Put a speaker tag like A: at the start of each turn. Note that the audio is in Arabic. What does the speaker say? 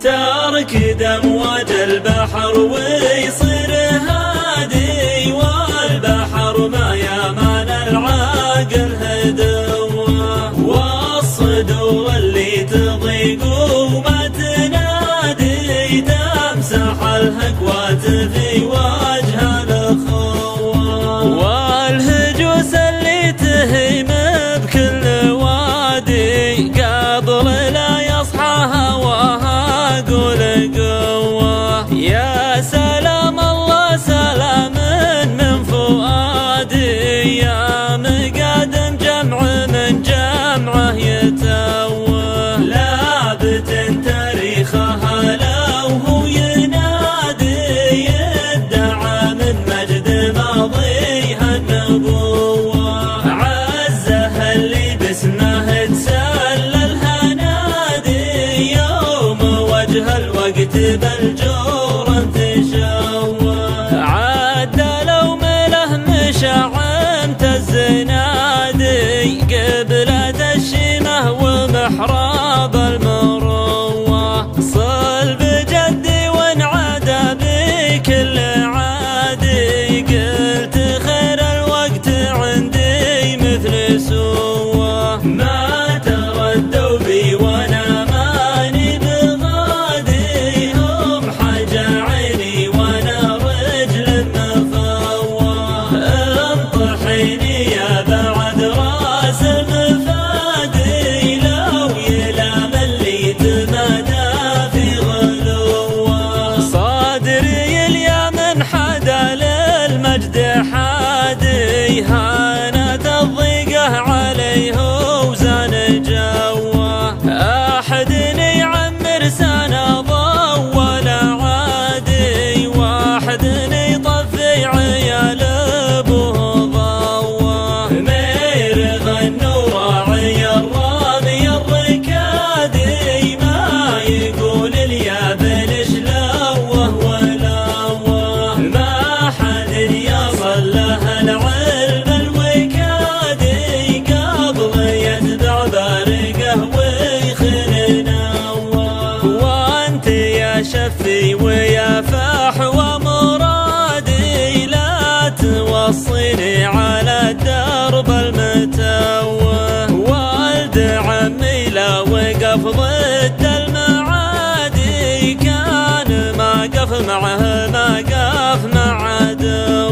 A: تركد أمواج البحر ويصير هادي، والبحر ما يامان العاقل هدوه، والصدور اللي تضيق وما تنادي تمسح الهكوات في وجه الأخوة، والهجوس اللي تهيم بكل وادي قبل لا يصحى هواها قول قوة. يا سلام الله سلام من فؤادي، يا مقادم جمع من جمعه يتوه، لابت تاريخها لو هو ينادي يدعى من مجد ماضيها النبوة، عزها اللي باسمه تسلل هنادي يوم وجه الوقت بالجور تشوه، عاد لو مله مشعمت الزنادي قبلة الشيمة ومحراب المروة، صلب جدي وانعاد بكل عادي قلت خير الوقت عندي مثل سوه، ما تردوا بي وانا ماني بغادي، هم حاجة عيني وانا رجل مفوه، انطحيني يا بعد راس المفادي لو يلام اللي يتمادى في غلوه، صادري اليوم انحدى للمجد حادي هانت الضيقه عليه وزان جوه، احد يعمر سنه ضوى عادي، واحد يطفي عيال ابوه ضوه، ميرغ النور راعي الرامي الركادي ما يقول اليابل شلوه ولوه، ما حد يصل له العلم الوكادي قبل يتبع برقه ويخل نوه، وانت يا شفي ويا فحوى مرادي لا توصيني على الدرب المتوه، والد عمي لا وقف ضد المعادي كان ما قف معه ما قف مع عدو.